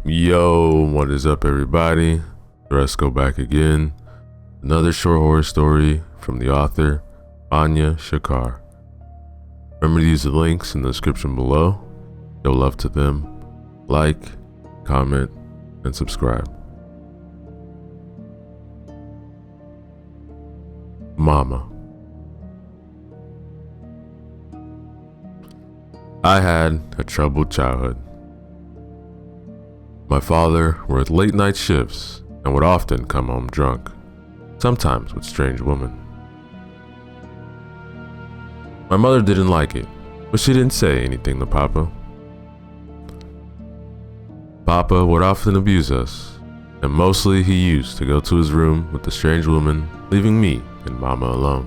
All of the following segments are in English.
Yo, what is up, everybody? Go back again. Another short horror story from the author, vanyashekhar. Remember to use the links in the description below. Show love to them. Like, comment, and subscribe. Mama. I had a troubled childhood. My father worked late night shifts and would often come home drunk, sometimes with strange women. My mother didn't like it, but she didn't say anything to Papa. Papa would often abuse us, and mostly he used to go to his room with the strange woman, leaving me and Mama alone.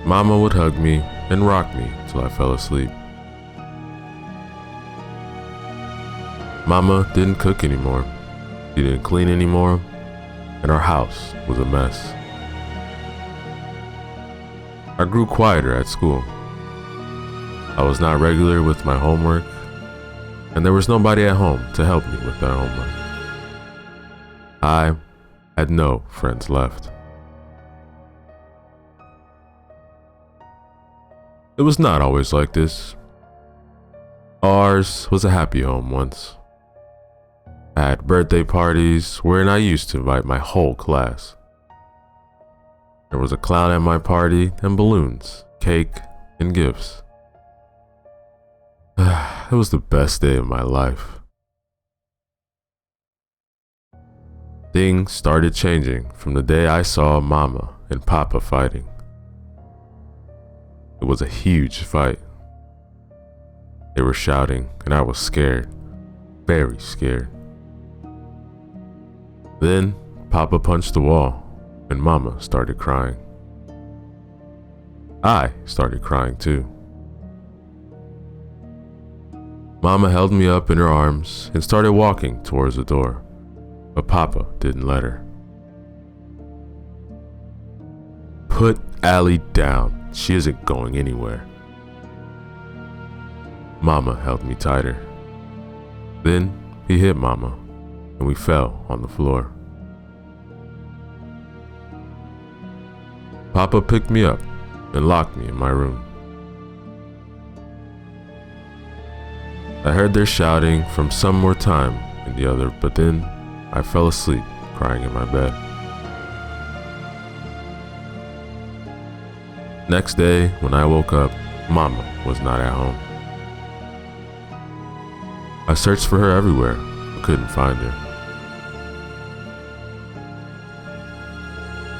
Mama would hug me and rock me till I fell asleep. Mama didn't cook anymore, she didn't clean anymore, and our house was a mess. I grew quieter at school. I was not regular with my homework, and there was nobody at home to help me with that homework. I had no friends left. It was not always like this. Ours was a happy home once. I had birthday parties wherein I used to invite my whole class. There was a clown at my party and balloons, cake, and gifts. It was the best day of my life. Things started changing from the day I saw Mama and Papa fighting. It was a huge fight. They were shouting and I was scared, very scared. Then Papa punched the wall and Mama started crying. I started crying too. Mama held me up in her arms and started walking towards the door, but Papa didn't let her. Put Allie down, she isn't going anywhere. Mama held me tighter. Then he hit Mama and we fell on the floor. Papa picked me up and locked me in my room. I heard their shouting from some more time in the other, but then I fell asleep crying in my bed. Next day, when I woke up, Mama was not at home. I searched for her everywhere, but couldn't find her.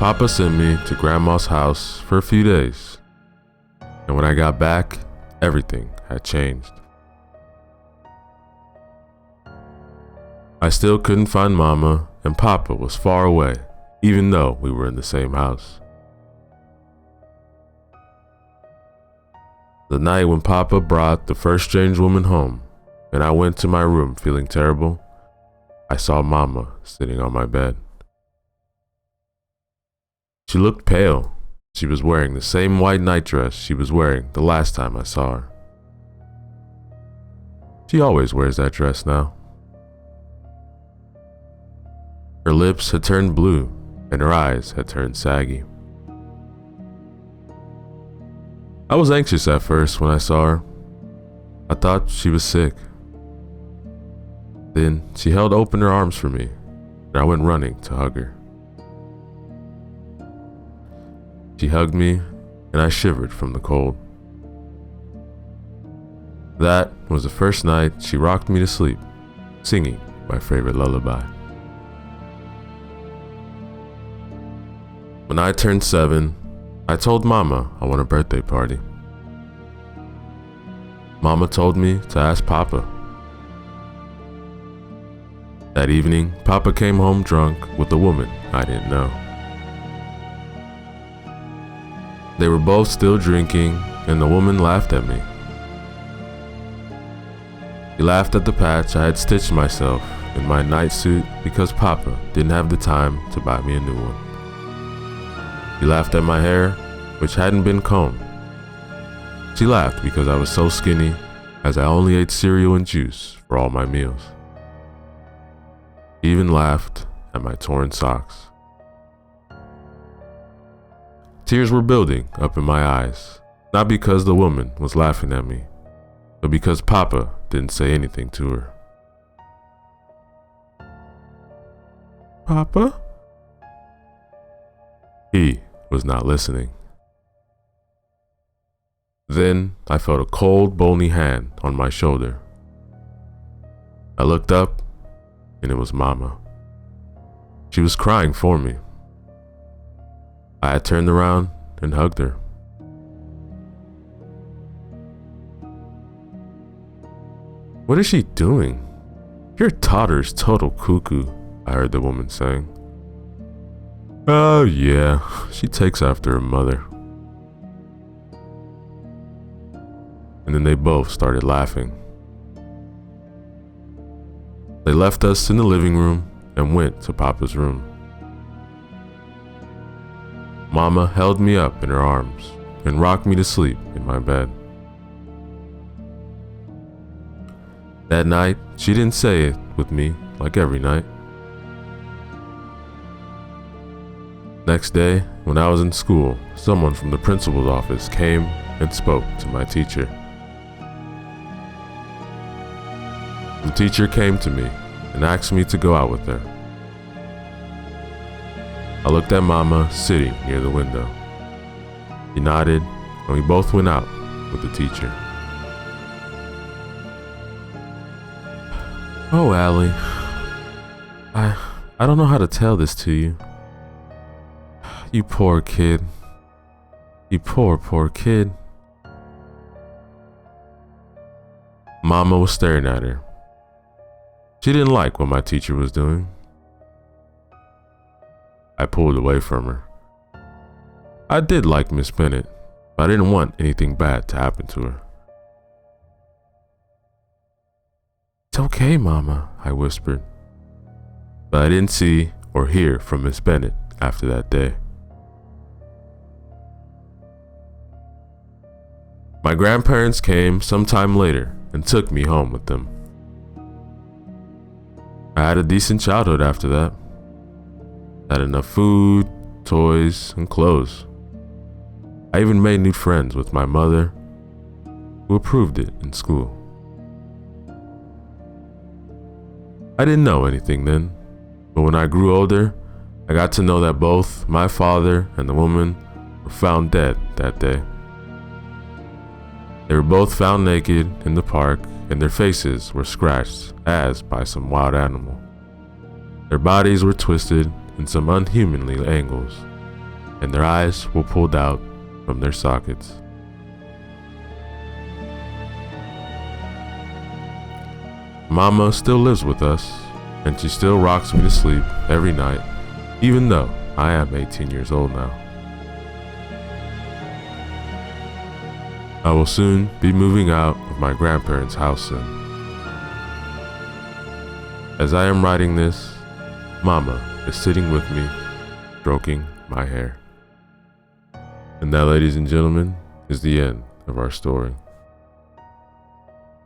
Papa sent me to Grandma's house for a few days, and when I got back, everything had changed. I still couldn't find Mama, and Papa was far away, even though we were in the same house. The night when Papa brought the first strange woman home, and I went to my room feeling terrible, I saw Mama sitting on my bed. She looked pale. She was wearing the same white nightdress she was wearing the last time I saw her. She always wears that dress now. Her lips had turned blue and her eyes had turned saggy. I was anxious at first when I saw her. I thought she was sick. Then she held open her arms for me and I went running to hug her. She hugged me and I shivered from the cold. That was the first night she rocked me to sleep, singing my favorite lullaby. When I turned 7, I told Mama I want a birthday party. Mama told me to ask Papa. That evening, Papa came home drunk with a woman I didn't know. They were both still drinking, and the woman laughed at me. He laughed at the patch I had stitched myself in my night suit because Papa didn't have the time to buy me a new one. He laughed at my hair, which hadn't been combed. She laughed because I was so skinny, as I only ate cereal and juice for all my meals. He even laughed at my torn socks. Tears were building up in my eyes, not because the woman was laughing at me, but because Papa didn't say anything to her. Papa? He was not listening. Then I felt a cold, bony hand on my shoulder. I looked up, and it was Mama. She was crying for me. I had turned around and hugged her. What is she doing? Your daughter's total cuckoo, I heard the woman saying. Oh yeah, she takes after her mother. And then they both started laughing. They left us in the living room and went to Papa's room. Mama held me up in her arms and rocked me to sleep in my bed. That night, she didn't say it with me like every night. Next day, when I was in school, someone from the principal's office came and spoke to my teacher. The teacher came to me and asked me to go out with her. I looked at Mama sitting near the window. He nodded, and we both went out with the teacher. Oh, Allie, I don't know how to tell this to you. You poor kid. You poor kid. Mama was staring at her. She didn't like what my teacher was doing. I pulled away from her. I did like Miss Bennett, but I didn't want anything bad to happen to her. It's okay, Mama, I whispered. But I didn't see or hear from Miss Bennett after that day. My grandparents came sometime later and took me home with them. I had a decent childhood after that. I had enough food, toys, and clothes. I even made new friends with my mother, who approved it in school. I didn't know anything then, but when I grew older, I got to know that both my father and the woman were found dead that day. They were both found naked in the park, and their faces were scratched as by some wild animal. Their bodies were twisted in some unhumanly angles, and their eyes were pulled out from their sockets. Mama still lives with us, and she still rocks me to sleep every night, even though I am 18 years old now. I will soon be moving out of my grandparents' house soon. As I am writing this, Mama is sitting with me, stroking my hair. And that, ladies and gentlemen, is the end of our story.